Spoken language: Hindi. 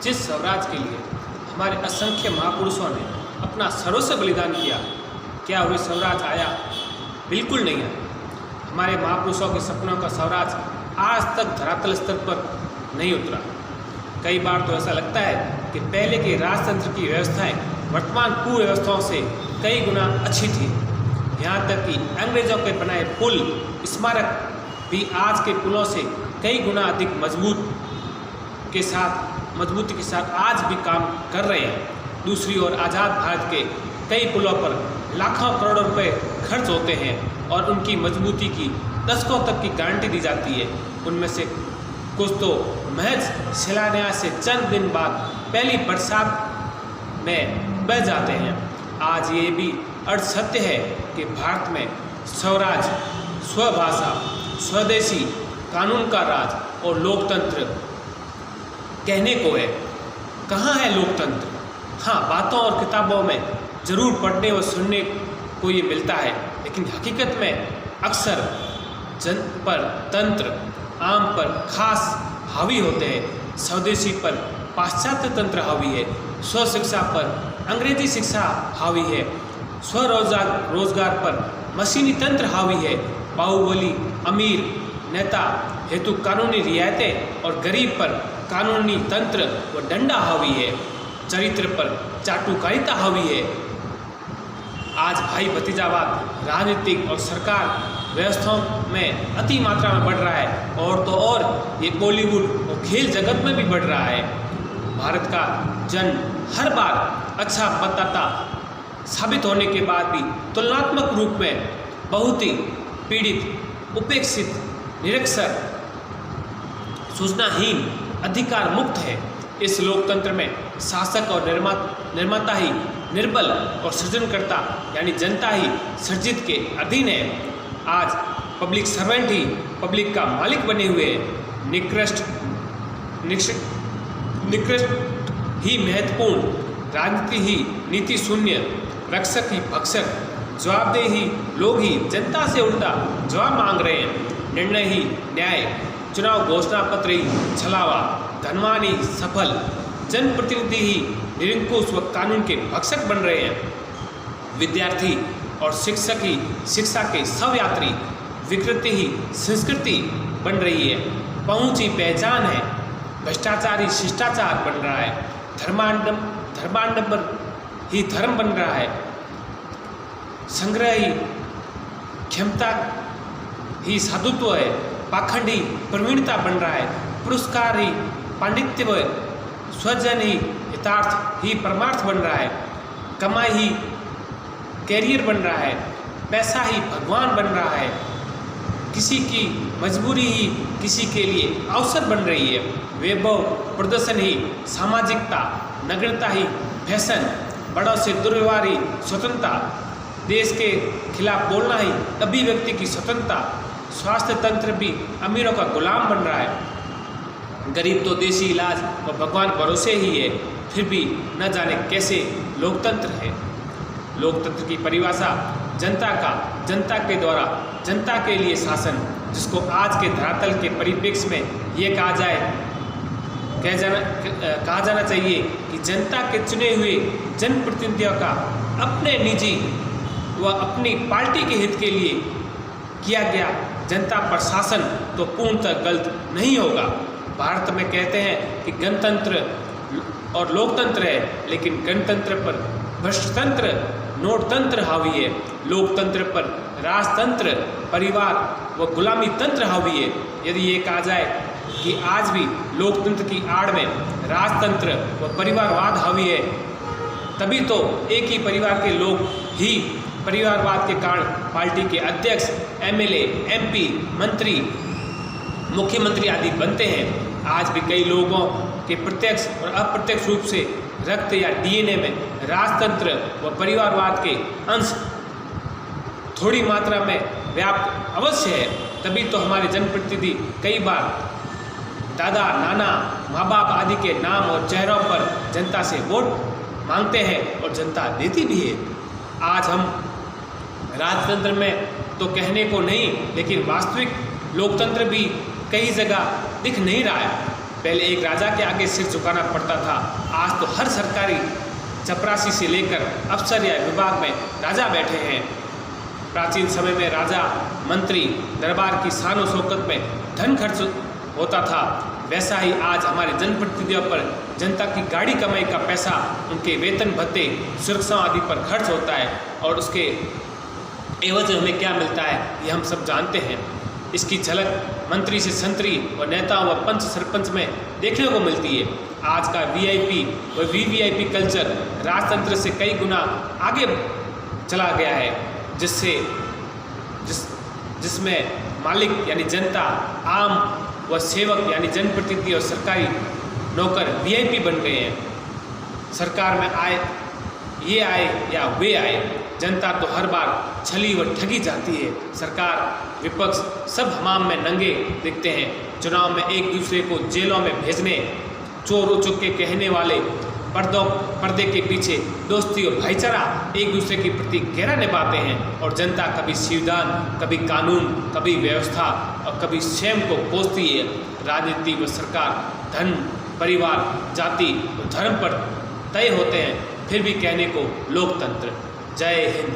जिस स्वराज के लिए हमारे असंख्य महापुरुषों ने अपना सर्वस्व बलिदान किया, क्या वह स्वराज आया? बिल्कुल नहीं आया। हमारे महापुरुषों के सपनों का स्वराज आज तक धरातल स्तर पर नहीं उतरा। कई बार तो ऐसा लगता है कि पहले के राजतंत्र की व्यवस्थाएं वर्तमान कुव्यवस्थाओं से कई गुना अच्छी थी। यहाँ तक कि अंग्रेजों के बनाए पुल स्मारक भी आज के पुलों से कई गुना अधिक मजबूती के साथ आज भी काम कर रहे हैं। दूसरी ओर आज़ाद भारत के कई पुलों पर लाखों करोड़ों रुपए खर्च होते हैं और उनकी मजबूती की दशकों तक की गारंटी दी जाती है। उनमें से कुछ तो महज शिलान्यास से चंद दिन बाद पहली बरसात में बह जाते हैं। आज ये भी अर्थ सत्य है कि भारत में स्वराज, स्वभाषा, स्वदेशी, कानून का राज और लोकतंत्र कहने को है। कहाँ है लोकतंत्र? हाँ, बातों और किताबों में ज़रूर पढ़ने और सुनने को ये मिलता है, लेकिन हकीकत में अक्सर जन पर तंत्र, आम पर खास हावी होते हैं। स्वदेशी पर पाश्चात्य तंत्र हावी है, स्व शिक्षा पर अंग्रेजी शिक्षा हावी है, रोजगार पर मशीनी तंत्र हावी है, बाहुबली अमीर नेता हेतु कानूनी रियायतें और गरीब पर कानूनी तंत्र व डंडा हावी है, चरित्र पर चाटुकारिता हावी है। आज भाई भतीजावाद राजनीतिक और सरकार व्यवस्थाओं में अति मात्रा में बढ़ रहा है, और तो और ये बॉलीवुड और खेल जगत में भी बढ़ रहा है। भारत का जन हर बार अच्छा मतदाता साबित होने के बाद भी तुलनात्मक रूप में बहुत ही पीड़ित, उपेक्षित, निरक्षर, सूचनाहीन, अधिकार मुक्त है। इस लोकतंत्र में शासक और निर्माता ही निर्बल और सृजनकर्ता यानी जनता ही सर्जित के अधीन है। आज पब्लिक सर्वेंट ही पब्लिक का मालिक बने हुए हैं। निकृष्ट ही महत्वपूर्ण, राजनीति ही नीति शून्य, रक्षक ही भक्षक, जवाबदेह ही लोग ही जनता से उल्टा जवाब मांग रहे हैं। निर्णय ही न्याय, चुनाव घोषणा पत्र ही छलावा, धनवान ही सफल, जनप्रतिनिधि ही निरंकुश व कानून के भक्षक बन रहे हैं। विद्यार्थी और शिक्षक ही शिक्षा के स्वयात्री, विकृति ही संस्कृति बन रही है। पहुँच ही पहचान है, भ्रष्टाचार ही शिष्टाचार बन रहा है, धर्माडंबर ही धर्म बन रहा है, संग्रह ही क्षमता ही साधुत्व है, पाखंड ही प्रवीणता बन रहा है, पुरस्कार ही पांडित्य व स्वजन ही हितार्थ ही परमार्थ बन रहा है, कमाई ही कैरियर बन रहा है, पैसा ही भगवान बन रहा है, किसी की मजबूरी ही किसी के लिए अवसर बन रही है, वैभव प्रदर्शन ही सामाजिकता, नग्नता ही फैशन, बड़ों से दुर्व्यवहार ही स्वतंत्रता, देश के खिलाफ बोलना ही अभिव्यक्ति की स्वतंत्रता, स्वास्थ्य तंत्र भी अमीरों का गुलाम बन रहा है, गरीब तो देसी इलाज और भगवान भरोसे ही है, फिर भी न जाने कैसे लोकतंत्र है। लोकतंत्र की परिभाषा जनता के द्वारा जनता के लिए शासन, जिसको आज के धरातल के परिप्रेक्ष्य में ये कहा जाना चाहिए कि जनता के चुने हुए जनप्रतिनिधियों का अपने निजी व अपनी पार्टी के हित के लिए किया गया जनता पर शासन तो पूर्णतः गलत नहीं होगा। भारत में कहते हैं कि गणतंत्र और लोकतंत्र है, लेकिन गणतंत्र पर भ्रष्टतंत्र, नोटतंत्र हावी है, लोकतंत्र पर राजतंत्र, परिवार व गुलामी तंत्र हावी है। यदि ये कहा जाए कि आज भी लोकतंत्र की आड़ में राजतंत्र व परिवारवाद हावी है, तभी तो एक ही परिवार के लोग ही परिवारवाद के कारण पार्टी के अध्यक्ष, एमएलए, एमपी, मंत्री, मुख्यमंत्री आदि बनते हैं। आज भी कई लोगों के प्रत्यक्ष और अप्रत्यक्ष रूप से रक्त या डीएनए में राजतंत्र व परिवारवाद के अंश थोड़ी मात्रा में व्याप्त अवश्य है। तभी तो हमारे जनप्रतिनिधि कई बार दादा, नाना, माँ बाप आदि के नाम और चेहरों पर जनता से वोट मांगते हैं और जनता देती भी है। आज हम राजतंत्र में तो कहने को नहीं, लेकिन वास्तविक लोकतंत्र भी कई जगह दिख नहीं रहा है। पहले एक राजा के आगे सिर झुकाना पड़ता था, आज तो हर सरकारी चपरासी से लेकर अफसर या विभाग में राजा बैठे हैं। प्राचीन समय में राजा मंत्री दरबार की शान और शौकत में धन खर्च होता था, वैसा ही आज हमारे जनप्रतिनिधियों पर जनता की गाड़ी कमाई का पैसा, उनके वेतन भत्ते, सुरक्षा आदि पर खर्च होता है और उसके एवज हमें क्या मिलता है ये हम सब जानते हैं। इसकी झलक मंत्री से संतरी और नेताओं व पंच सरपंच में देखने को मिलती है। आज का वीआईपी व वीवीआईपी कल्चर राजतंत्र से कई गुना आगे चला गया है, जिसमें मालिक यानी जनता, आम व सेवक यानी जनप्रतिनिधि और सरकारी नौकर वीआईपी बन गए हैं। सरकार में आए ये आए या वे आए, जनता तो हर बार छली व ठगी जाती है। सरकार विपक्ष सब हमाम में नंगे दिखते हैं। चुनाव में एक दूसरे को जेलों में भेजने, चोर उचुके कहने वाले पर्दे के पीछे दोस्ती और भाईचारा एक दूसरे के प्रति गहरा निभाते हैं और जनता कभी संविधान, कभी कानून, कभी व्यवस्था और कभी स्वयं को कोसती है। राजनीति व सरकार धन, परिवार, जाति और धर्म पर तय होते हैं, फिर भी कहने को लोकतंत्र। जय हिंद।